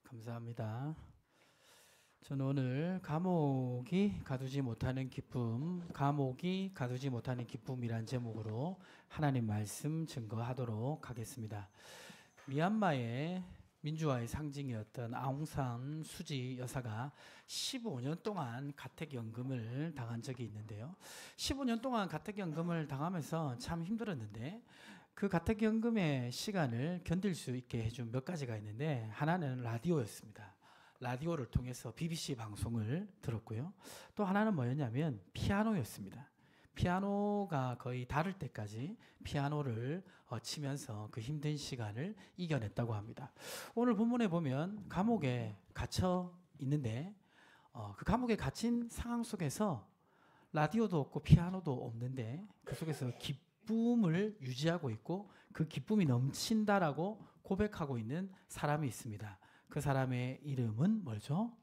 감사합니다. 저는 오늘 감옥이 가두지 못하는 기쁨이란 제목으로 하나님 말씀 증거하도록 하겠습니다. 미얀마의 민주화의 상징이었던 아웅산 수지 여사가 15년 동안 가택연금을 당한 적이 있는데요. 15년 동안 가택연금을 당하면서 참 힘들었는데 그 가택연금의 시간을 견딜 수 있게 해준 몇 가지가 있는데, 하나는 라디오였습니다. 라디오를 통해서 BBC 방송을 들었고요. 또 하나는 뭐였냐면 피아노였습니다. 피아노가 거의 닳을 때까지 피아노를 치면서 그 힘든 시간을 이겨냈다고 합니다. 오늘 본문에 보면 감옥에 갇혀 있는데 그 감옥에 갇힌 상황 속에서 라디오도 없고 피아노도 없는데 그 속에서 기쁨을 유지하고 있고 그 기쁨이 넘친다라고 고백하고 있는 사람이 있습니다. 그 사람의 이름은 뭐죠?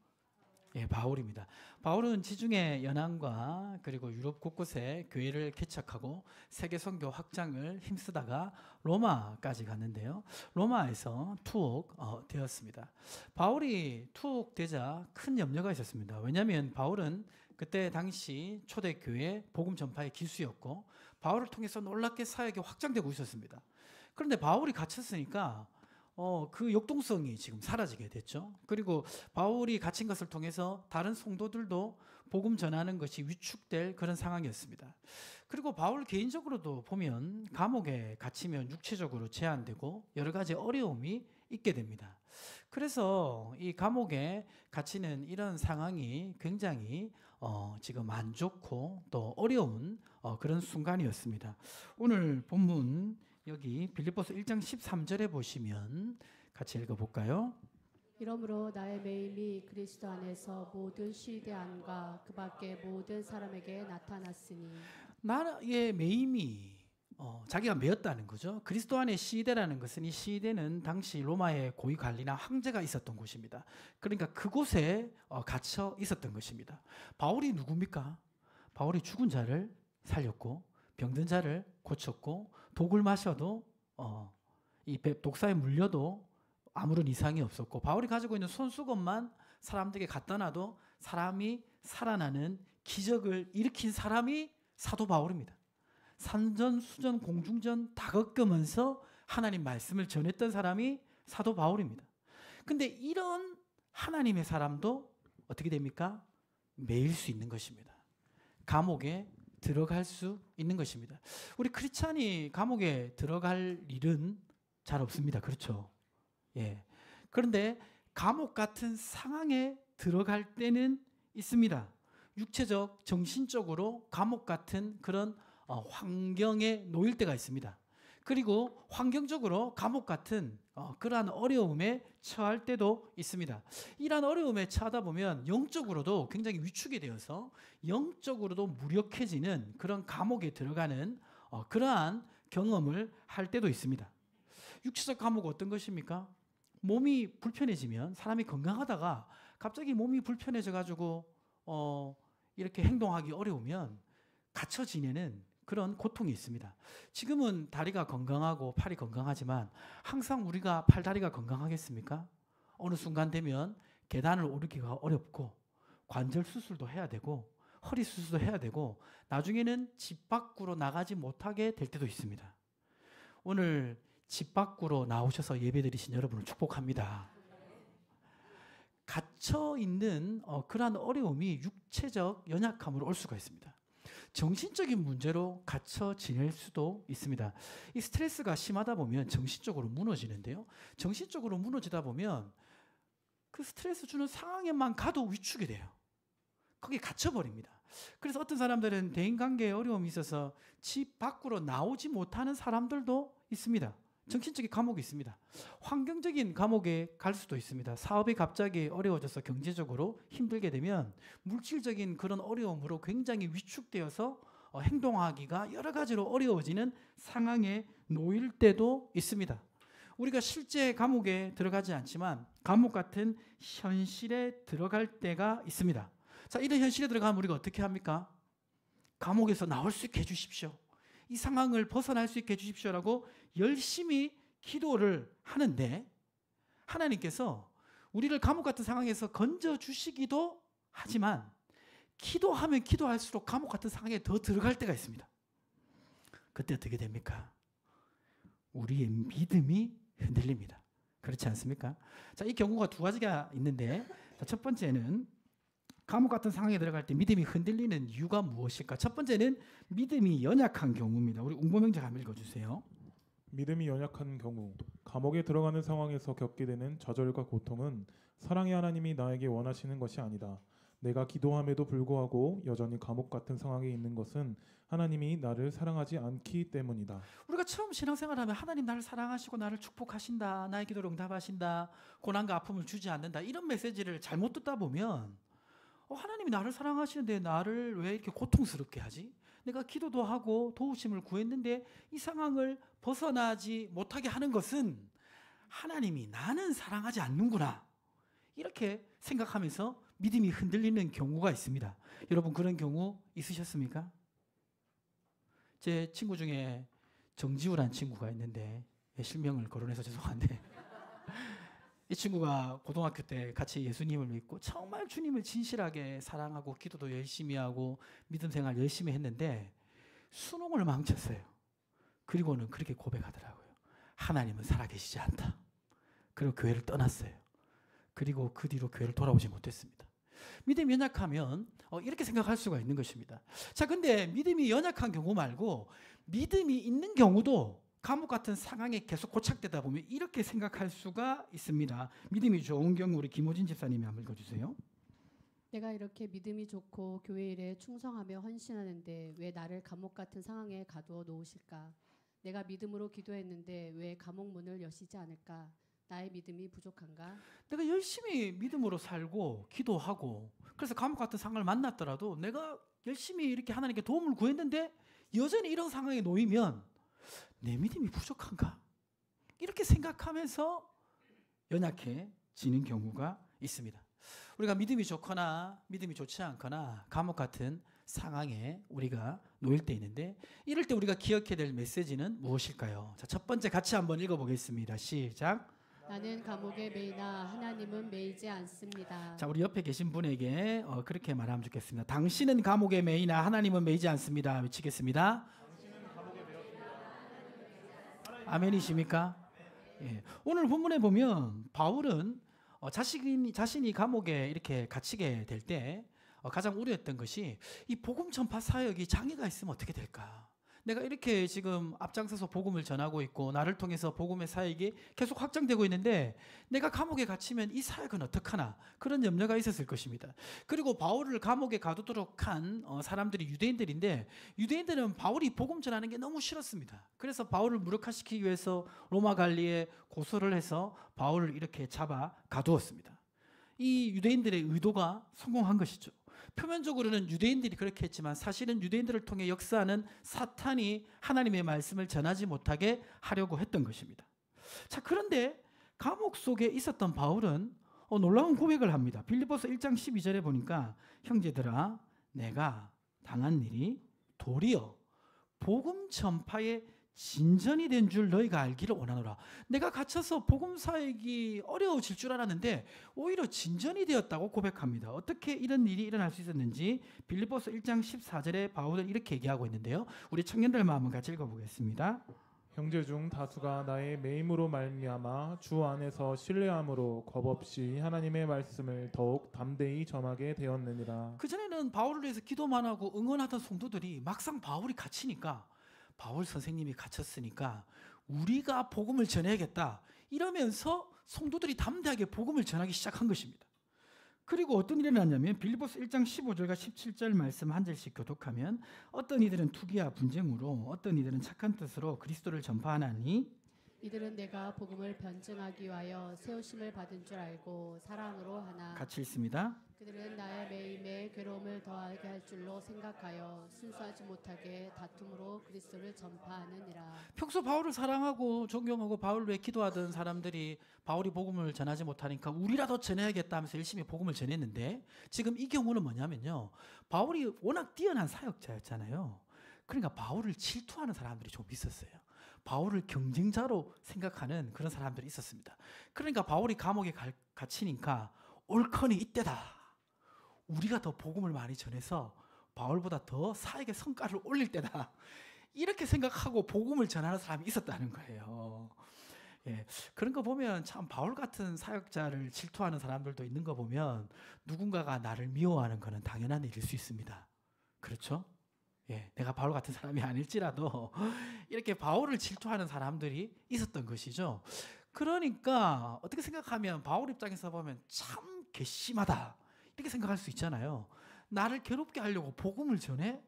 바울입니다. 바울은 지중해 연안과 그리고 유럽 곳곳에 교회를 개척하고 세계 선교 확장을 힘쓰다가 로마까지 갔는데요. 로마에서 투옥되었습니다. 바울이 투옥되자 큰 염려가 있었습니다. 왜냐하면 바울은 그때 당시 초대교회 복음 전파의 기수였고 바울을 통해서 놀랍게 사역이 확장되고 있었습니다. 그런데 바울이 갇혔으니까 그 역동성이 지금 사라지게 됐죠. 그리고 바울이 갇힌 것을 통해서 다른 성도들도 복음 전하는 것이 위축될 그런 상황이었습니다. 그리고 바울 개인적으로도 보면 감옥에 갇히면 육체적으로 제한되고 여러 가지 어려움이 있게 됩니다. 그래서 이 감옥에 갇히는 이런 상황이 굉장히 지금 안 좋고 또 어려운 그런 순간이었습니다. 오늘 본문 여기 빌립보서 1장 13절에 보시면 같이 읽어볼까요? 이러므로 나의 매임이 그리스도 안에서 모든 시대 안과 그 밖의 모든 사람에게 나타났으니. 나의 매임이 자기가 매였다는 거죠. 그리스도 안에 시대라는 것은, 이 시대는 당시 로마의 고위 관리나 황제가 있었던 곳입니다. 그러니까 그곳에 갇혀 있었던 것입니다. 바울이 누굽니까? 바울이 죽은 자를 살렸고 병든 자를 고쳤고 독을 마셔도 이 독사에 물려도 아무런 이상이 없었고, 바울이 가지고 있는 손수건만 사람들에게 갖다 놔도 사람이 살아나는 기적을 일으킨 사람이 사도 바울입니다. 산전수전 공중전 다 겪으면서 하나님 말씀을 전했던 사람이 사도 바울입니다. 근데 이런 하나님의 사람도 어떻게 됩니까? 매일 수 있는 것입니다. 감옥에 들어갈 수 있는 것입니다. 우리 크리스찬이 감옥에 들어갈 일은 잘 없습니다. 그렇죠? 예. 그런데 감옥 같은 상황에 들어갈 때는 있습니다. 육체적, 정신적으로 감옥 같은 그런 환경에 놓일 때가 있습니다. 그리고 환경적으로 감옥 같은 그러한 어려움에 처할 때도 있습니다. 이러한 어려움에 처하다 보면 영적으로도 굉장히 위축이 되어서 영적으로도 무력해지는 그런 감옥에 들어가는 그러한 경험을 할 때도 있습니다. 육체적 감옥은 어떤 것입니까? 몸이 불편해지면, 사람이 건강하다가 갑자기 몸이 불편해져 가지고 이렇게 행동하기 어려우면 갇혀 지내는 그런 고통이 있습니다. 지금은 다리가 건강하고 팔이 건강하지만 항상 우리가 팔다리가 건강하겠습니까? 어느 순간 되면 계단을 오르기가 어렵고 관절 수술도 해야 되고 허리 수술도 해야 되고 나중에는 집 밖으로 나가지 못하게 될 때도 있습니다. 오늘 집 밖으로 나오셔서 예배드리신 여러분을 축복합니다. 갇혀 있는 그러한 어려움이 육체적 연약함으로 올 수가 있습니다. 정신적인 문제로 갇혀 지낼 수도 있습니다. 이 스트레스가 심하다 보면 정신적으로 무너지는데요. 정신적으로 무너지다 보면 그 스트레스 주는 상황에만 가도 위축이 돼요. 거기에 갇혀버립니다. 그래서 어떤 사람들은 대인관계에 어려움이 있어서 집 밖으로 나오지 못하는 사람들도 있습니다. 정신적인 감옥이 있습니다. 환경적인 감옥에 갈 수도 있습니다. 사업이 갑자기 어려워져서 경제적으로 힘들게 되면 물질적인 그런 어려움으로 굉장히 위축되어서 행동하기가 여러 가지로 어려워지는 상황에 놓일 때도 있습니다. 우리가 실제 감옥에 들어가지 않지만 감옥 같은 현실에 들어갈 때가 있습니다. 자, 이런 현실에 들어가면 우리가 어떻게 합니까? 감옥에서 나올 수 있게 해주십시오. 이 상황을 벗어날 수 있게 해주십시오라고 열심히 기도를 하는데, 하나님께서 우리를 감옥 같은 상황에서 건져주시기도 하지만 기도하면 기도할수록 감옥 같은 상황에 더 들어갈 때가 있습니다. 그때 어떻게 됩니까? 우리의 믿음이 흔들립니다. 그렇지 않습니까? 자, 이 경우가 두 가지가 있는데, 첫 번째는 감옥 같은 상황에 들어갈 때 믿음이 흔들리는 이유가 무엇일까? 첫 번째는 믿음이 연약한 경우입니다. 우리 웅보명자 한번 읽어주세요. 믿음이 연약한 경우 감옥에 들어가는 상황에서 겪게 되는 좌절과 고통은 사랑의 하나님이 나에게 원하시는 것이 아니다. 내가 기도함에도 불구하고 여전히 감옥 같은 상황에 있는 것은 하나님이 나를 사랑하지 않기 때문이다. 우리가 처음 신앙생활하면 하나님 나를 사랑하시고 나를 축복하신다, 나의 기도를 응답하신다, 고난과 아픔을 주지 않는다, 이런 메시지를 잘못 듣다 보면 하나님이 나를 사랑하시는데 나를 왜 이렇게 고통스럽게 하지? 내가 기도도 하고 도우심을 구했는데 이 상황을 벗어나지 못하게 하는 것은 하나님이 나는 사랑하지 않는구나, 이렇게 생각하면서 믿음이 흔들리는 경우가 있습니다. 여러분, 그런 경우 있으셨습니까? 제 친구 중에 정지우라는 친구가 있는데, 실명을 거론해서 죄송한데 이 친구가 고등학교 때 같이 예수님을 믿고 정말 주님을 진실하게 사랑하고 기도도 열심히 하고 믿음 생활 열심히 했는데 수능을 망쳤어요. 그리고는 그렇게 고백하더라고요. 하나님은 살아계시지 않다. 그리고 교회를 떠났어요. 그리고 그 뒤로 교회를 돌아오지 못했습니다. 믿음이 연약하면 이렇게 생각할 수가 있는 것입니다. 자, 근데 믿음이 연약한 경우 말고 믿음이 있는 경우도 감옥 같은 상황에 계속 고착되다 보면 이렇게 생각할 수가 있습니다. 믿음이 좋은 경우 우리 김호진 집사님이 한번 읽어주세요. 내가 이렇게 믿음이 좋고 교회 일에 충성하며 헌신하는데 왜 나를 감옥 같은 상황에 가두어 놓으실까? 내가 믿음으로 기도했는데 왜 감옥 문을 여시지 않을까? 나의 믿음이 부족한가? 내가 열심히 믿음으로 살고 기도하고 그래서 감옥 같은 상황을 만났더라도 내가 열심히 이렇게 하나님께 도움을 구했는데 여전히 이런 상황에 놓이면 내 믿음이 부족한가? 이렇게 생각하면서 연약해지는 경우가 있습니다. 우리가 믿음이 좋거나 믿음이 좋지 않거나 감옥 같은 상황에 우리가 놓일 때 있는데, 이럴 때 우리가 기억해야 될 메시지는 무엇일까요? 자, 첫 번째 같이 한번 읽어보겠습니다. 시작. 나는 감옥에 매이나 하나님은 매이지 않습니다. 자, 우리 옆에 계신 분에게 그렇게 말하면 좋겠습니다. 당신은 감옥에 매이나 하나님은 매이지 않습니다. 외치겠습니다. 아멘이십니까? 예. 오늘 본문에 보면 바울은 자신이 감옥에 이렇게 갇히게 될 때 가장 우려했던 것이 이 복음 전파 사역이 장애가 있으면 어떻게 될까? 내가 이렇게 지금 앞장서서 복음을 전하고 있고 나를 통해서 복음의 사역이 계속 확장되고 있는데 내가 감옥에 갇히면 이 사역은 어떡하나, 그런 염려가 있었을 것입니다. 그리고 바울을 감옥에 가두도록 한 사람들이 유대인들인데 유대인들은 바울이 복음 전하는 게 너무 싫었습니다. 그래서 바울을 무력화시키기 위해서 로마 관리에 고소를 해서 바울을 이렇게 잡아 가두었습니다. 이 유대인들의 의도가 성공한 것이죠. 표면적으로는 유대인들이 그렇게 했지만 사실은 유대인들을 통해 역사하는 사탄이 하나님의 말씀을 전하지 못하게 하려고 했던 것입니다. 자, 그런데 감옥 속에 있었던 바울은 놀라운 고백을 합니다. 빌립보서 1장 12절에 보니까 형제들아, 내가 당한 일이 도리어 복음 전파의 진전이 된 줄 너희가 알기를 원하노라. 내가 갇혀서 복음 사역이 어려워질 줄 알았는데 오히려 진전이 되었다고 고백합니다. 어떻게 이런 일이 일어날 수 있었는지 빌립보서 1장 14절에 바울은 이렇게 얘기하고 있는데요. 우리 청년들만 한번 같이 읽어보겠습니다. 형제 중 다수가 나의 매임으로 말미암아 주 안에서 신뢰함으로 겁없이 하나님의 말씀을 더욱 담대히 전하게 되었느니라. 그전에는 바울을 위해서 기도만 하고 응원하던 성도들이 막상 바울이 갇히니까 바울 선생님이 갇혔으니까 우리가 복음을 전해야겠다 이러면서 성도들이 담대하게 복음을 전하기 시작한 것입니다. 그리고 어떤 일이 일어났냐면 빌립보서 1장 15절과 17절 말씀 한 절씩 교독하면 어떤 이들은 투기와 분쟁으로 어떤 이들은 착한 뜻으로 그리스도를 전파하나니 이들은 내가 복음을 변증하기 위하여 세우심을 받은 줄 알고 사랑으로 하나. 같이 읽습니다. 그들은 나의 매임에 괴로움을 더하게 할 줄로 생각하여 순수하지 못하게 다툼으로 그리스도를 전파하느니라. 평소 바울을 사랑하고 존경하고 바울을 위해 기도하던 사람들이 바울이 복음을 전하지 못하니까 우리라도 전해야겠다 하면서 열심히 복음을 전했는데 지금 이 경우는 뭐냐면요, 바울이 워낙 뛰어난 사역자였잖아요. 그러니까 바울을 질투하는 사람들이 좀 있었어요. 바울을 경쟁자로 생각하는 그런 사람들이 있었습니다. 그러니까 바울이 감옥에 갇히니까 옳거니 이때다. 우리가 더 복음을 많이 전해서 바울보다 더 사역의 성과를 올릴 때다. 이렇게 생각하고 복음을 전하는 사람이 있었다는 거예요. 예, 그런 거 보면 참 바울 같은 사역자를 질투하는 사람들도 있는 거 보면 누군가가 나를 미워하는 것은 당연한 일일 수 있습니다. 그렇죠? 예, 내가 바울 같은 사람이 아닐지라도 이렇게 바울을 질투하는 사람들이 있었던 것이죠. 그러니까 어떻게 생각하면 바울 입장에서 보면 참 괘씸하다 이렇게 생각할 수 있잖아요. 나를 괴롭게 하려고 복음을 전해?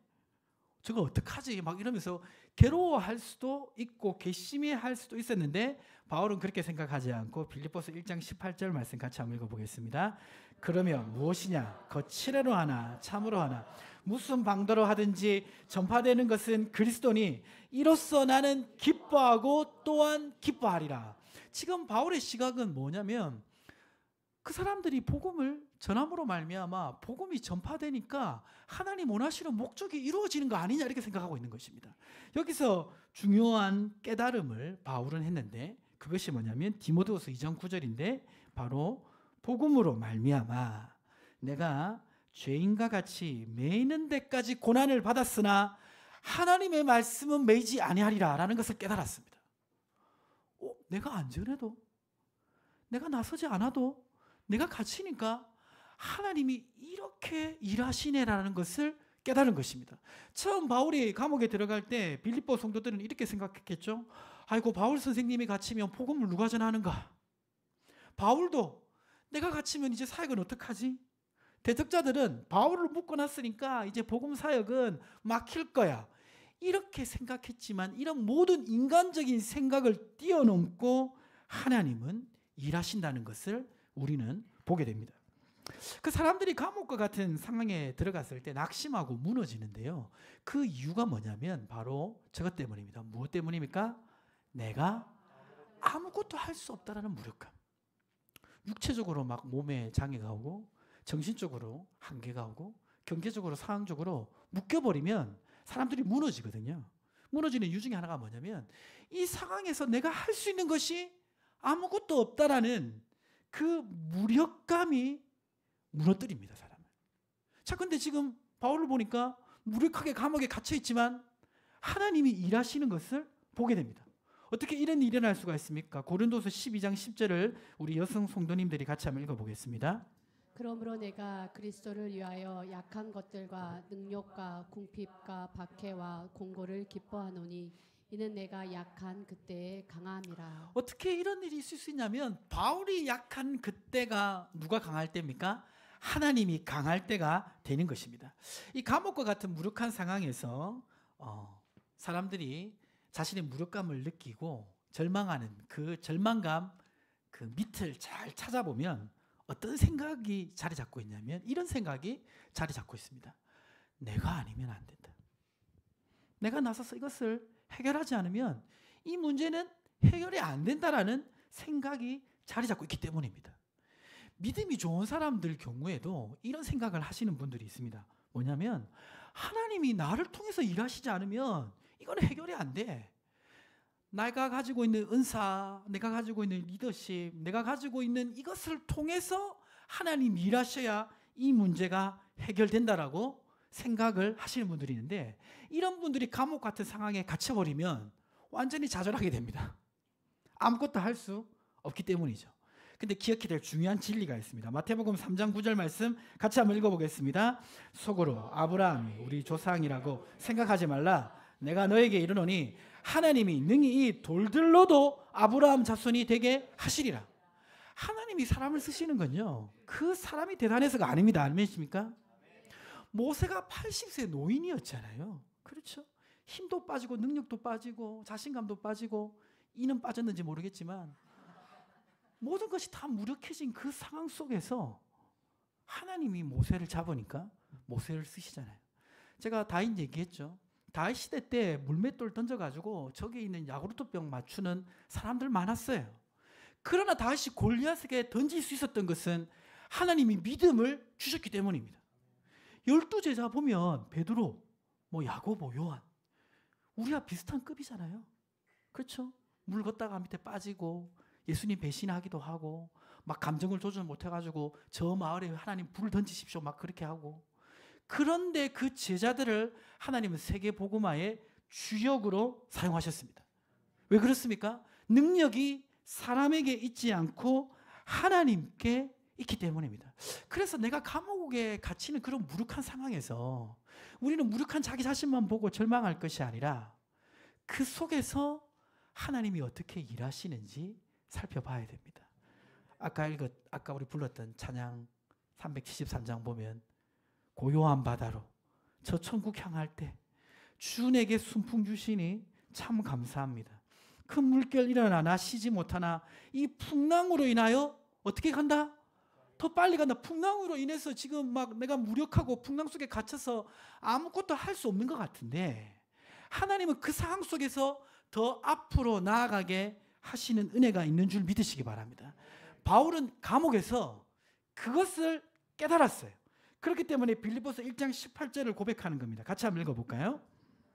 저거 어떡하지? 막 이러면서 괴로워할 수도 있고 괘씸해할 수도 있었는데 바울은 그렇게 생각하지 않고 빌립보서 1장 18절 말씀 같이 한번 읽어보겠습니다. 그러면 무엇이냐? 거칠어로 하나 참으로 하나 무슨 방도로 하든지 전파되는 것은 그리스도니 이로써 나는 기뻐하고 또한 기뻐하리라. 지금 바울의 시각은 뭐냐면 그 사람들이 복음을 전함으로 말미암아 복음이 전파되니까 하나님 원하시는 목적이 이루어지는 거 아니냐 이렇게 생각하고 있는 것입니다. 여기서 중요한 깨달음을 바울은 했는데 그것이 뭐냐면 디모데후서 2장 9절인데 바로 복음으로 말미암아 내가 죄인과 같이 매이는 데까지 고난을 받았으나 하나님의 말씀은 매이지 아니하리라 라는 것을 깨달았습니다. 내가 안 전해도 내가 나서지 않아도 내가 갇히니까 하나님이 이렇게 일하시네라는 것을 깨달은 것입니다. 처음 바울이 감옥에 들어갈 때 빌립보 성도들은 이렇게 생각했겠죠. 아이고 바울 선생님이 갇히면 복음을 누가 전하는가. 바울도 내가 갇히면 이제 사역은 어떡하지? 대적자들은 바울을 묶어놨으니까 이제 복음 사역은 막힐 거야. 이렇게 생각했지만 이런 모든 인간적인 생각을 뛰어넘고 하나님은 일하신다는 것을 우리는 보게 됩니다. 그 사람들이 감옥과 같은 상황에 들어갔을 때 낙심하고 무너지는데요. 그 이유가 뭐냐면 바로 저것 때문입니다. 무엇 때문입니까? 내가 아무것도 할 수 없다라는 무력감. 육체적으로 막 몸에 장애가 오고 정신적으로 한계가 오고 경제적으로 상황적으로 묶여버리면 사람들이 무너지거든요. 무너지는 이유 중에 하나가 뭐냐면 이 상황에서 내가 할 수 있는 것이 아무것도 없다라는 그 무력감이 무너뜨립니다, 사람을. 자, 근데 지금 바울을 보니까 무력하게 감옥에 갇혀 있지만 하나님이 일하시는 것을 보게 됩니다. 어떻게 이런 일이 일어날 수가 있습니까? 고린도서 12장 10절을 우리 여성 성도님들이 같이 한번 읽어보겠습니다. 그러므로 내가 그리스도를 위하여 약한 것들과 능력과 궁핍과 박해와 공고를 기뻐하노니 이는 내가 약한 그때의 강함이라. 어떻게 이런 일이 있을 수 있냐면 바울이 약한 그때가 누가 강할 때입니까? 하나님이 강할 때가 되는 것입니다. 이 감옥과 같은 무력한 상황에서 사람들이 자신의 무력감을 느끼고 절망하는 그 절망감 그 밑을 잘 찾아보면 어떤 생각이 자리 잡고 있냐면 이런 생각이 자리 잡고 있습니다. 내가 아니면 안 된다. 내가 나서서 이것을 해결하지 않으면 이 문제는 해결이 안 된다라는 생각이 자리 잡고 있기 때문입니다. 믿음이 좋은 사람들 경우에도 이런 생각을 하시는 분들이 있습니다. 뭐냐면 하나님이 나를 통해서 일하시지 않으면 이건 해결이 안 돼. 내가 가지고 있는 은사, 내가 가지고 있는 리더십, 내가 가지고 있는 이것을 통해서 하나님이 일하셔야 이 문제가 해결된다라고 생각을 하시는 분들이 있는데 이런 분들이 감옥 같은 상황에 갇혀버리면 완전히 좌절하게 됩니다. 아무것도 할 수 없기 때문이죠. 근데 기억해야 될 중요한 진리가 있습니다. 마태복음 3장 9절 말씀 같이 한번 읽어보겠습니다. 속으로 아브라함이 우리 조상이라고 생각하지 말라. 내가 너에게 이르노니 하나님이 능히 이 돌들로도 아브라함 자손이 되게 하시리라. 하나님이 사람을 쓰시는 건요 그 사람이 대단해서가 아닙니다. 아니십니까? 모세가 80세 노인이었잖아요. 그렇죠? 힘도 빠지고 능력도 빠지고 자신감도 빠지고 이는 빠졌는지 모르겠지만 모든 것이 다 무력해진 그 상황 속에서 하나님이 모세를 잡으니까 모세를 쓰시잖아요. 제가 다윗 얘기했죠. 다윗 시대 때 물맷돌 던져가지고 저기 있는 야구르트병 맞추는 사람들 많았어요. 그러나 다윗이 골리앗에게 던질 수 있었던 것은 하나님이 믿음을 주셨기 때문입니다. 12제자 보면 베드로, 야고보, 요한 우리와 비슷한 급이잖아요. 그렇죠? 물 걷다가 밑에 빠지고 예수님 배신하기도 하고 막 감정을 조절 못해가지고 저 마을에 하나님 불을 던지십시오 막 그렇게 하고, 그런데 그 제자들을 하나님은 세계복음화의 주역으로 사용하셨습니다. 왜 그렇습니까? 능력이 사람에게 있지 않고 하나님께 있기 때문입니다. 그래서 내가 감옥에 갇히는 그런 무력한 상황에서 우리는 무력한 자기 자신만 보고 절망할 것이 아니라 그 속에서 하나님이 어떻게 일하시는지 살펴봐야 됩니다. 아까 우리 불렀던 찬양 373장 보면 고요한 바다로 저 천국 향할 때 주 내게 순풍 주시니 참 감사합니다. 큰 물결 일어나 나 쉬지 못하나 이 풍랑으로 인하여 어떻게 간다? 더 빨리 간다. 풍랑으로 인해서 지금 막 내가 무력하고 풍랑 속에 갇혀서 아무것도 할 수 없는 것 같은데 하나님은 그 상황 속에서 더 앞으로 나아가게 하시는 은혜가 있는 줄 믿으시기 바랍니다. 바울은 감옥에서 그것을 깨달았어요. 그렇기 때문에 빌립보서 1장 18절을 고백하는 겁니다. 같이 한번 읽어볼까요?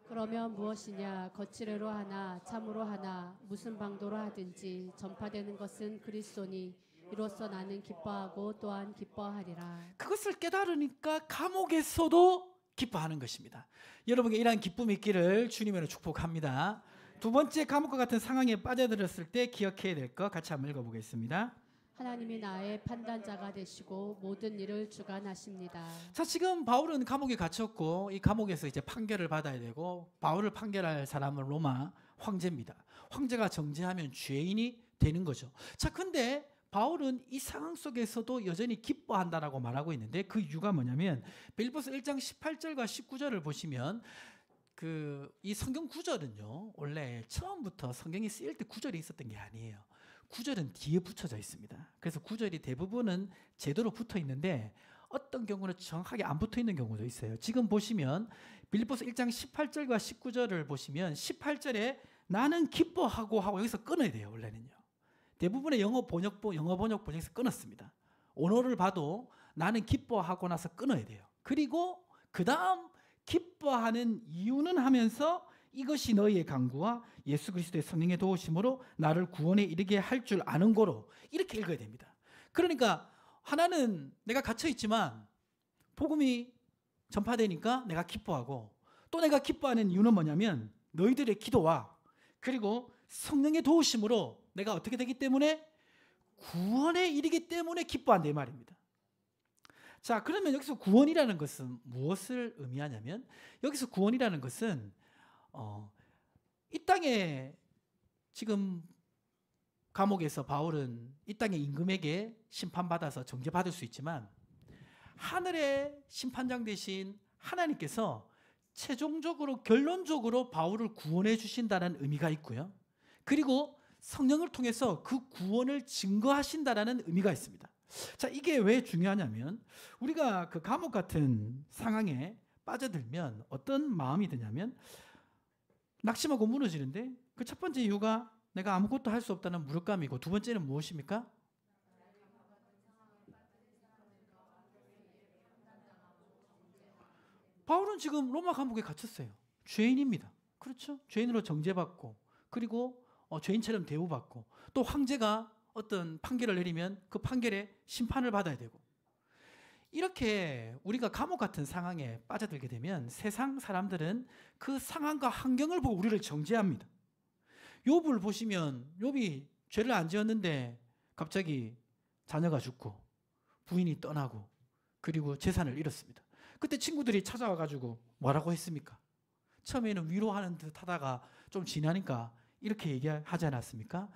그러면 무엇이냐 거칠애로 하나 참으로 하나 무슨 방도로 하든지 전파되는 것은 그리스도니 이로써 나는 기뻐하고 또한 기뻐하리라. 그것을 깨달으니까 감옥에서도 기뻐하는 것입니다. 여러분께 이러한 기쁨이 있기를 주님으로 축복합니다. 두 번째, 감옥과 같은 상황에 빠져들었을 때 기억해야 될 것 같이 한번 읽어보겠습니다. 하나님이 나의 판단자가 되시고 모든 일을 주관하십니다. 자, 지금 바울은 감옥에 갇혔고 이 감옥에서 이제 판결을 받아야 되고, 바울을 판결할 사람은 로마 황제입니다. 황제가 정죄하면 죄인이 되는 거죠. 자, 근데 바울은 이 상황 속에서도 여전히 기뻐한다라고 말하고 있는데 그 이유가 뭐냐면 빌립보서 1장 18절과 19절을 보시면 이 성경 구절은요, 원래 처음부터 성경이 쓰일 때 구절이 있었던 게 아니에요. 구절은 뒤에 붙여져 있습니다. 그래서 구절이 대부분은 제대로 붙어 있는데 어떤 경우는 정확하게 안 붙어 있는 경우도 있어요. 지금 보시면 빌립보서 1장 18절과 19절을 보시면 18절에 나는 기뻐하고 하고 여기서 끊어야 돼요. 원래는요. 대부분의 영어 번역에서 끊었습니다. 언어를 봐도 나는 기뻐하고 나서 끊어야 돼요. 그리고 그 다음 기뻐하는 이유는 하면서 이것이 너희의 강구와 예수 그리스도의 성령의 도우심으로 나를 구원에 이르게 할 줄 아는 거로 이렇게 읽어야 됩니다. 그러니까 하나는 내가 갇혀 있지만 복음이 전파되니까 내가 기뻐하고, 또 내가 기뻐하는 이유는 뭐냐면 너희들의 기도와 그리고 성령의 도우심으로 내가 어떻게 되기 때문에 구원에 이르기 때문에 기뻐한다 이 말입니다. 자, 그러면 여기서 구원이라는 것은 무엇을 의미하냐면, 여기서 구원이라는 것은 이 땅에 지금 감옥에서 바울은 이 땅의 임금에게 심판받아서 정죄받을 수 있지만 하늘의 심판장 되신 하나님께서 최종적으로 결론적으로 바울을 구원해 주신다는 의미가 있고요. 그리고 성령을 통해서 그 구원을 증거하신다라는 의미가 있습니다. 자, 이게 왜 중요하냐면 우리가 그 감옥 같은 상황에 빠져들면 어떤 마음이 드냐면 낙심하고 무너지는데, 그 첫 번째 이유가 내가 아무것도 할 수 없다는 무력감이고, 두 번째는 무엇입니까? 바울은 지금 로마 감옥에 갇혔어요. 죄인입니다. 그렇죠? 죄인으로 정죄받고 그리고 죄인처럼 대우받고, 또 황제가 어떤 판결을 내리면 그 판결에 심판을 받아야 되고, 이렇게 우리가 감옥 같은 상황에 빠져들게 되면 세상 사람들은 그 상황과 환경을 보고 우리를 정죄합니다. 욥을 보시면 욥이 죄를 안 지었는데 갑자기 자녀가 죽고 부인이 떠나고 그리고 재산을 잃었습니다. 그때 친구들이 찾아와가지고 뭐라고 했습니까? 처음에는 위로하는 듯 하다가 좀 지나니까 이렇게 얘기하지 않았습니까?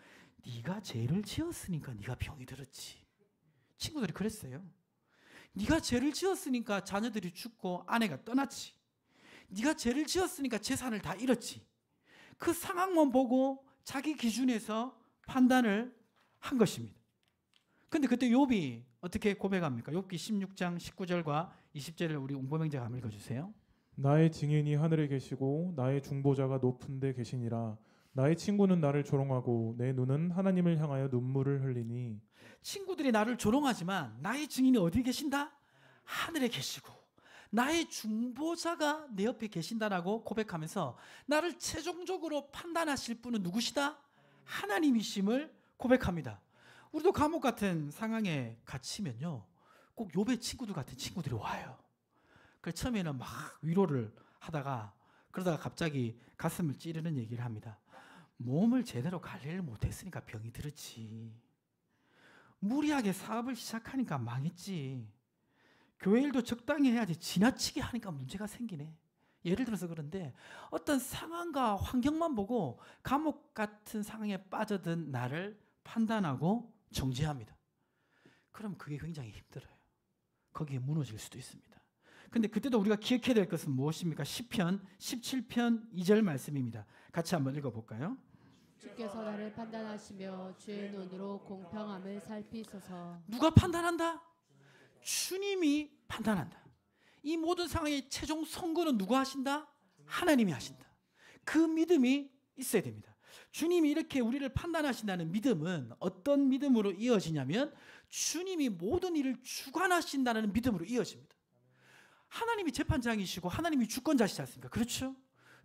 네가 죄를 지었으니까 네가 병이 들었지. 친구들이 그랬어요. 네가 죄를 지었으니까 자녀들이 죽고 아내가 떠났지. 네가 죄를 지었으니까 재산을 다 잃었지. 그 상황만 보고 자기 기준에서 판단을 한 것입니다. 근데 그때 욥이 어떻게 고백합니까? 욥기 16장 19절과 20절을 우리 웅보명자가 한번 읽어주세요. 나의 증인이 하늘에 계시고 나의 중보자가 높은 데 계시니라. 나의 친구는 나를 조롱하고 내 눈은 하나님을 향하여 눈물을 흘리니. 친구들이 나를 조롱하지만 나의 증인이 어디 계신다? 하늘에 계시고 나의 중보자가 내 옆에 계신다라고 고백하면서 나를 최종적으로 판단하실 분은 누구시다? 하나님이심을 고백합니다. 우리도 감옥 같은 상황에 갇히면요, 꼭 욥의 친구들 같은 친구들이 와요. 그래서 처음에는 막 위로를 하다가 그러다가 갑자기 가슴을 찌르는 얘기를 합니다. 몸을 제대로 관리를 못했으니까 병이 들었지. 무리하게 사업을 시작하니까 망했지. 교회 일도 적당히 해야지 지나치게 하니까 문제가 생기네. 예를 들어서 그런데 어떤 상황과 환경만 보고 감옥 같은 상황에 빠져든 나를 판단하고 정죄합니다. 그럼 그게 굉장히 힘들어요. 거기에 무너질 수도 있습니다. 근데 그때도 우리가 기억해야 될 것은 무엇입니까? 시편 17편 2절 말씀입니다. 같이 한번 읽어볼까요? 주께서 나를 판단하시며 주의 눈으로 공평함을 살피소서. 누가 판단한다? 주님이 판단한다. 이 모든 상황의 최종 선고는 누가 하신다? 하나님이 하신다. 그 믿음이 있어야 됩니다. 주님이 이렇게 우리를 판단하신다는 믿음은 어떤 믿음으로 이어지냐면 주님이 모든 일을 주관하신다는 믿음으로 이어집니다. 하나님이 재판장이시고 하나님이 주권자시지 않습니까? 그렇죠?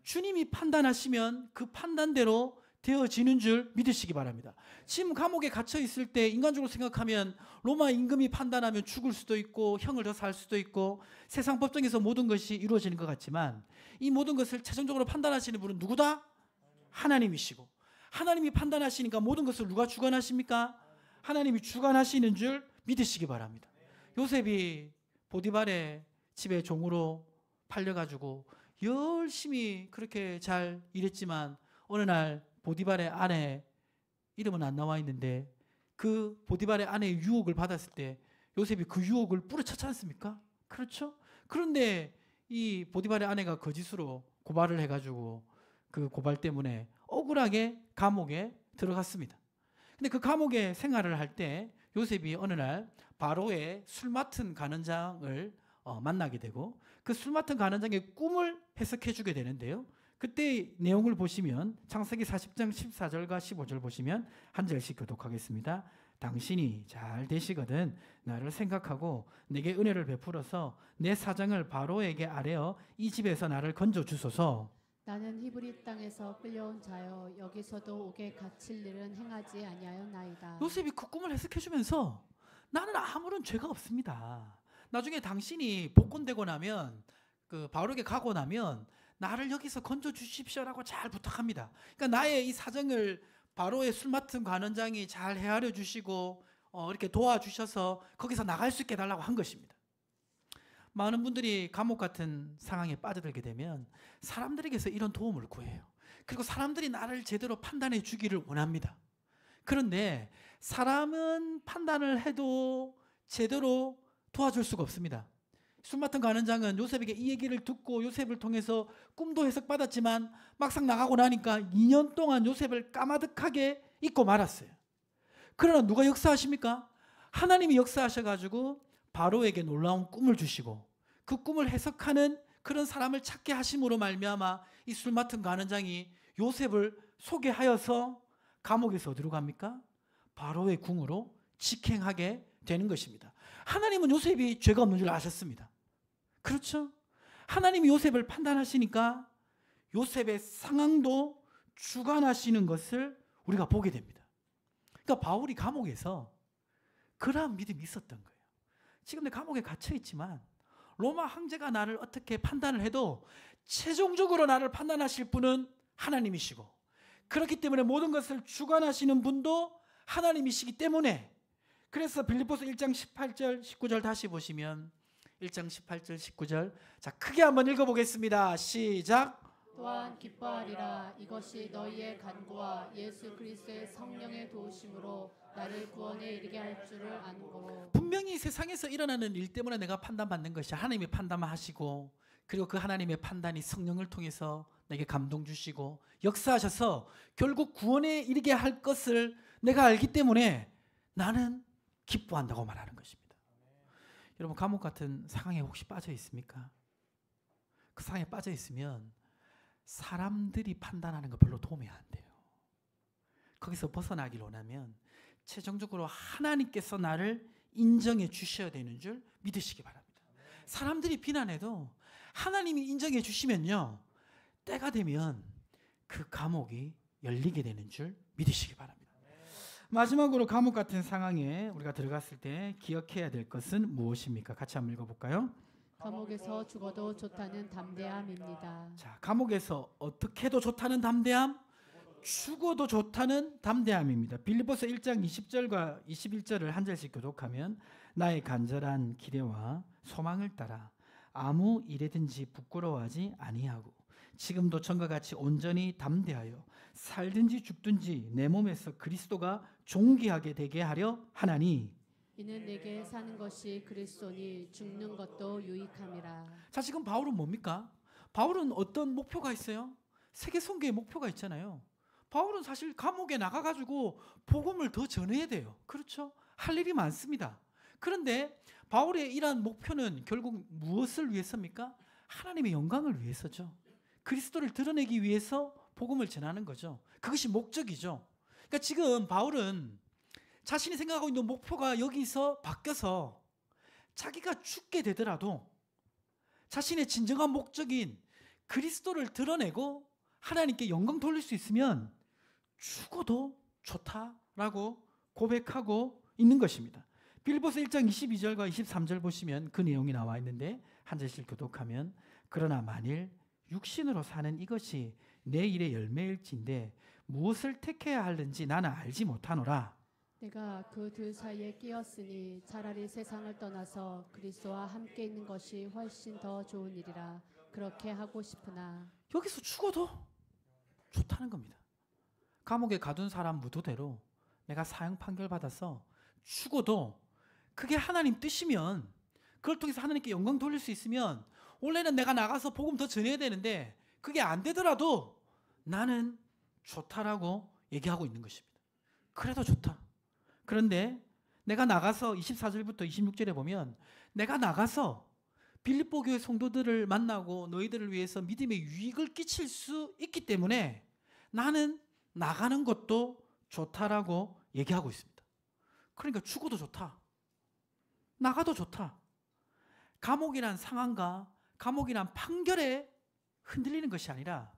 주님이 판단하시면 그 판단대로 되어지는 줄 믿으시기 바랍니다. 지금 감옥에 갇혀 있을 때 인간적으로 생각하면 로마 임금이 판단하면 죽을 수도 있고 형을 더 살 수도 있고 세상 법정에서 모든 것이 이루어지는 것 같지만 이 모든 것을 최종적으로 판단하시는 분은 누구다? 하나님이시고 하나님이 판단하시니까 모든 것을 누가 주관하십니까? 하나님이 주관하시는 줄 믿으시기 바랍니다. 요셉이 보디발의 집에 종으로 팔려가지고 열심히 그렇게 잘 일했지만 어느 날 보디발의 아내 이름은 안 나와 있는데 그 보디발의 아내의 유혹을 받았을 때 요셉이 그 유혹을 뿌리쳤지 않습니까? 그렇죠? 그런데 이 보디발의 아내가 거짓으로 고발을 해가지고 그 고발 때문에 억울하게 감옥에 들어갔습니다. 근데 그 감옥에 생활을 할 때 요셉이 어느 날 바로의 술 맡은 간원장을 만나게 되고 그 술 맡은 간원장의 꿈을 해석해 주게 되는데요. 그때 내용을 보시면 창세기 40장 14절과 15절 보시면 한 절씩 교독하겠습니다. 당신이 잘 되시거든 나를 생각하고 내게 은혜를 베풀어서 내 사정을 바로에게 아뢰어 이 집에서 나를 건져 주소서. 나는 히브리 땅에서 끌려온 자여 여기서도 옥에 갇힐 일은 행하지 아니하였나이다. 요셉이 그 꿈을 해석해 주면서 나는 아무런 죄가 없습니다. 나중에 당신이 복권되고 나면 그 바로에게 가고 나면 나를 여기서 건져 주십시오라고 잘 부탁합니다. 그러니까 나의 이 사정을 바로의 술 맡은 관원장이 잘 헤아려 주시고 이렇게 도와주셔서 거기서 나갈 수 있게 해달라고 한 것입니다. 많은 분들이 감옥 같은 상황에 빠져들게 되면 사람들에게서 이런 도움을 구해요. 그리고 사람들이 나를 제대로 판단해 주기를 원합니다. 그런데 사람은 판단을 해도 제대로 도와줄 수가 없습니다. 술 맡은 간원장은 요셉에게 이 얘기를 듣고 요셉을 통해서 꿈도 해석받았지만 막상 나가고 나니까 2년 동안 요셉을 까마득하게 잊고 말았어요. 그러나 누가 역사하십니까? 하나님이 역사하셔가지고 바로에게 놀라운 꿈을 주시고 그 꿈을 해석하는 그런 사람을 찾게 하심으로 말미암아 이 술 맡은 간원장이 요셉을 소개하여서 감옥에서 어디로 갑니까? 바로의 궁으로 직행하게 되는 것입니다. 하나님은 요셉이 죄가 없는 줄 아셨습니다. 그렇죠? 하나님이 요셉을 판단하시니까 요셉의 상황도 주관하시는 것을 우리가 보게 됩니다. 그러니까 바울이 감옥에서 그러한 믿음이 있었던 거예요. 지금 내 감옥에 갇혀 있지만 로마 황제가 나를 어떻게 판단을 해도 최종적으로 나를 판단하실 분은 하나님이시고 그렇기 때문에 모든 것을 주관하시는 분도 하나님이시기 때문에 그래서 빌립보서 1장 18절 19절 다시 보시면 1장 18절 19절 자 크게 한번 읽어보겠습니다. 시작. 또한 기뻐하리라 이것이 너희의 간구와 예수 그리스도의 성령의 도우심으로 나를 구원에 이르게 할 줄을 아노로. 분명히 세상에서 일어나는 일 때문에 내가 판단받는 것이 하나님이 판단하시고 그리고 그 하나님의 판단이 성령을 통해서 내게 감동 주시고 역사하셔서 결국 구원에 이르게 할 것을 내가 알기 때문에 나는 기뻐한다고 말하는 것입니다. 여러분 감옥 같은 상황에 혹시 빠져 있습니까? 그 상황에 빠져 있으면 사람들이 판단하는 거 별로 도움이 안 돼요. 거기서 벗어나기를 원하면 최종적으로 하나님께서 나를 인정해 주셔야 되는 줄 믿으시기 바랍니다. 사람들이 비난해도 하나님이 인정해 주시면요, 때가 되면 그 감옥이 열리게 되는 줄 믿으시기 바랍니다. 마지막으로 감옥 같은 상황에 우리가 들어갔을 때 기억해야 될 것은 무엇입니까? 같이 한번 읽어볼까요? 감옥에서 죽어도 좋다는 담대함입니다. 자, 감옥에서 어떻게 해도 좋다는 담대함, 죽어도 좋다는 담대함입니다. 빌립보서 1장 20절과 21절을 한 절씩 교독하면 나의 간절한 기대와 소망을 따라 아무 일에든지 부끄러워하지 아니하고 지금도 전과 같이 온전히 담대하여 살든지 죽든지 내 몸에서 그리스도가 존귀하게 되게 하려 하나니 이는 내게 사는 것이 그리스도니 죽는 것도 유익함이라. 자, 지금 바울은 뭡니까? 바울은 어떤 목표가 있어요? 세계 선교의 목표가 있잖아요. 바울은 사실 감옥에 나가가지고 복음을 더 전해야 돼요. 그렇죠? 할 일이 많습니다. 그런데 바울의 이러한 목표는 결국 무엇을 위해서입니까? 하나님의 영광을 위해서죠. 그리스도를 드러내기 위해서 복음을 전하는 거죠. 그것이 목적이죠. 그러니까 지금 바울은 자신이 생각하고 있는 목표가 여기서 바뀌어서 자기가 죽게 되더라도 자신의 진정한 목적인 그리스도를 드러내고 하나님께 영광 돌릴 수 있으면 죽어도 좋다라고 고백하고 있는 것입니다. 빌립보서 1장 22절과 23절 보시면 그 내용이 나와 있는데 한 절씩 교독하면 그러나 만일 육신으로 사는 이것이 내 일의 열매일진데 무엇을 택해야 하는지 나는 알지 못하노라. 내가 그 둘 사이에 끼었으니 차라리 세상을 떠나서 그리스도와 함께 있는 것이 훨씬 더 좋은 일이라 그렇게 하고 싶으나. 여기서 죽어도 좋다는 겁니다. 감옥에 가둔 사람 무도대로 내가 사형 판결 받아서 죽어도 그게 하나님 뜻이면 그걸 통해서 하나님께 영광 돌릴 수 있으면 원래는 내가 나가서 복음 더 전해야 되는데 그게 안 되더라도 나는 좋다라고 얘기하고 있는 것입니다. 그래도 좋다. 그런데 내가 나가서 24절부터 26절에 보면 내가 나가서 빌립보 교회 성도들을 만나고 너희들을 위해서 믿음의 유익을 끼칠 수 있기 때문에 나는 나가는 것도 좋다라고 얘기하고 있습니다. 그러니까 죽어도 좋다. 나가도 좋다. 감옥이란 상황과 감옥이란 판결에 흔들리는 것이 아니라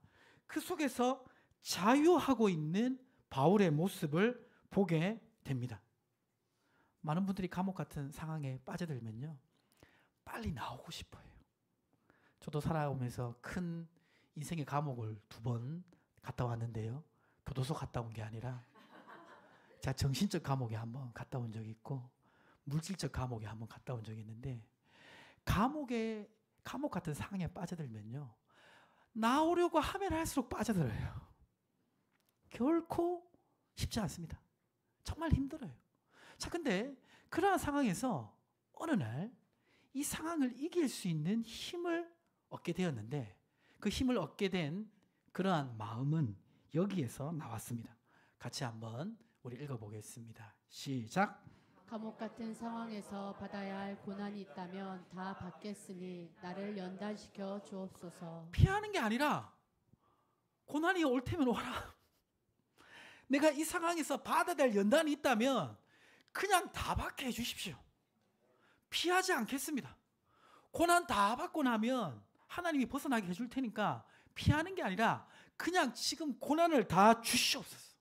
그 속에서 자유하고 있는 바울의 모습을 보게 됩니다. 많은 분들이 감옥 같은 상황에 빠져들면요, 빨리 나오고 싶어요. 저도 살아오면서 큰 인생의 감옥을 2번 갔다 왔는데요, 교도소 갔다 온 게 아니라 제가 정신적 감옥에 한번 갔다 온 적이 있고 물질적 감옥에 한번 갔다 온 적이 있는데, 감옥 같은 상황에 빠져들면요, 나오려고 하면 할수록 빠져들어요. 결코 쉽지 않습니다. 정말 힘들어요. 자, 근데 그러한 상황에서 어느 날 이 상황을 이길 수 있는 힘을 얻게 되었는데 그 힘을 얻게 된 그러한 마음은 여기에서 나왔습니다. 같이 한번 우리 읽어보겠습니다. 시작. 감옥 같은 상황에서 받아야 할 고난이 있다면 다 받겠으니 나를 연단시켜 주옵소서. 피하는 게 아니라 고난이 올 테면 오라. 내가 이 상황에서 받아야 될 연단이 있다면 그냥 다 받게 해주십시오. 피하지 않겠습니다. 고난 다 받고 나면 하나님이 벗어나게 해줄 테니까 피하는 게 아니라 그냥 지금 고난을 다 주시옵소서.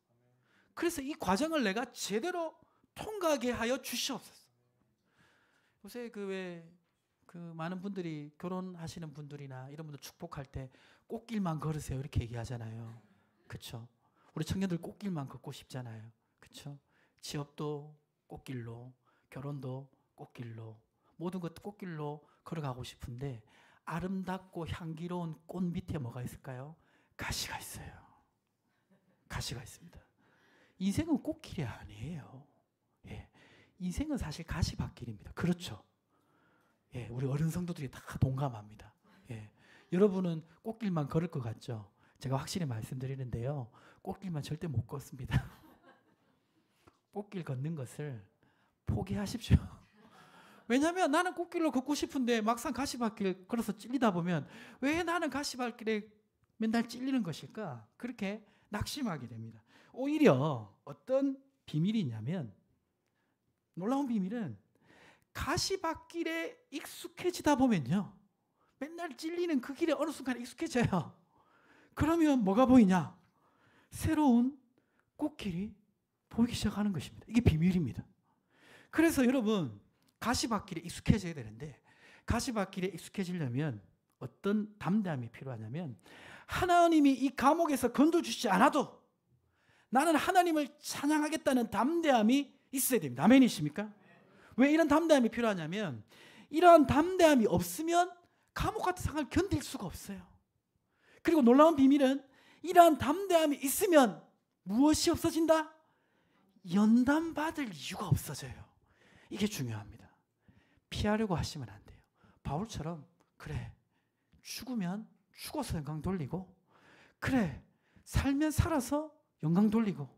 그래서 이 과정을 내가 제대로 통과하게 하여 주시옵소서. 요새 많은 분들이 결혼하시는 분들이나 이런 분들 축복할 때 꽃길만 걸으세요 이렇게 얘기하잖아요. 그렇죠? 우리 청년들 꽃길만 걷고 싶잖아요. 그렇죠? 취업도 꽃길로, 결혼도 꽃길로, 모든 것 꽃길로 걸어가고 싶은데 아름답고 향기로운 꽃 밑에 뭐가 있을까요? 가시가 있어요. 가시가 있습니다. 인생은 꽃길이 아니에요. 예. 인생은 사실 가시밭길입니다. 그렇죠? 예, 우리 어른 성도들이 다 동감합니다. 예. 여러분은 꽃길만 걸을 것 같죠? 제가 확실히 말씀드리는데요, 꽃길만 절대 못 걷습니다. 꽃길 걷는 것을 포기하십시오. 왜냐하면 나는 꽃길로 걷고 싶은데 막상 가시밭길 걸어서 찔리다 보면 왜 나는 가시밭길에 맨날 찔리는 것일까? 그렇게 낙심하게 됩니다. 오히려 어떤 비밀이 있냐면, 놀라운 비밀은 가시밭길에 익숙해지다 보면요, 맨날 찔리는 그 길에 어느 순간 익숙해져요. 그러면 뭐가 보이냐? 새로운 꽃길이 보이기 시작하는 것입니다. 이게 비밀입니다. 그래서 여러분, 가시밭길에 익숙해져야 되는데, 가시밭길에 익숙해지려면 어떤 담대함이 필요하냐면, 하나님이 이 감옥에서 건져주시지 않아도 나는 하나님을 찬양하겠다는 담대함이 있어야 됩니다. 아멘이십니까? 왜 이런 담대함이 필요하냐면, 이러한 담대함이 없으면 감옥 같은 상황을 견딜 수가 없어요. 그리고 놀라운 비밀은, 이러한 담대함이 있으면 무엇이 없어진다? 연단받을 이유가 없어져요. 이게 중요합니다. 피하려고 하시면 안 돼요. 바울처럼, 그래, 죽으면 죽어서 영광 돌리고, 그래, 살면 살아서 영광 돌리고,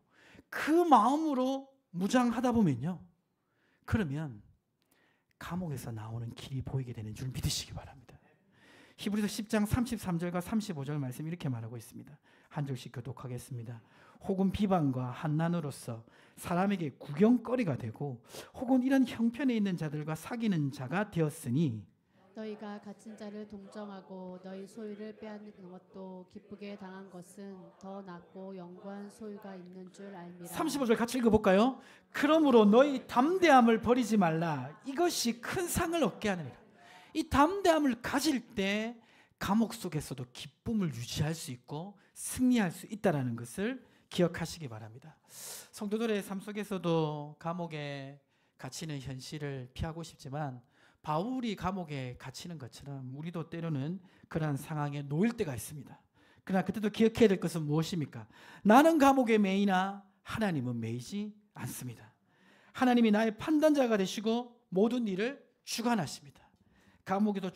그 마음으로 무장하다 보면요, 그러면 감옥에서 나오는 길이 보이게 되는 줄 믿으시기 바랍니다. 히브리서 10장 33절과 35절 말씀 이렇게 말하고 있습니다. 한 절씩 교독하겠습니다. 혹은 비방과 한난으로서 사람에게 구경거리가 되고, 혹은 이런 형편에 있는 자들과 사귀는 자가 되었으니, 너희가 갇힌 자를 동정하고 너희 소유를 빼앗는 것도 기쁘게 당한 것은 더 낫고 영광한 소유가 있는 줄 알미라. 35절 같이 읽어볼까요? 그러므로 너희 담대함을 버리지 말라. 이것이 큰 상을 얻게 하느니라. 이 담대함을 가질 때 감옥 속에서도 기쁨을 유지할 수 있고 승리할 수 있다는 것을 기억하시기 바랍니다. 성도들의 삶 속에서도 감옥에 갇히는 현실을 피하고 싶지만, 바울이 감옥에 갇히는 것처럼 우리도 때로는 그러한 상황에 놓일 때가 있습니다. 그러나 그때도 기억해야 될 것은 무엇입니까? 나는 감옥에 매이나 하나님은 매이지 않습니다. 하나님이 나의 판단자가 되시고 모든 일을 주관하십니다. 감옥에도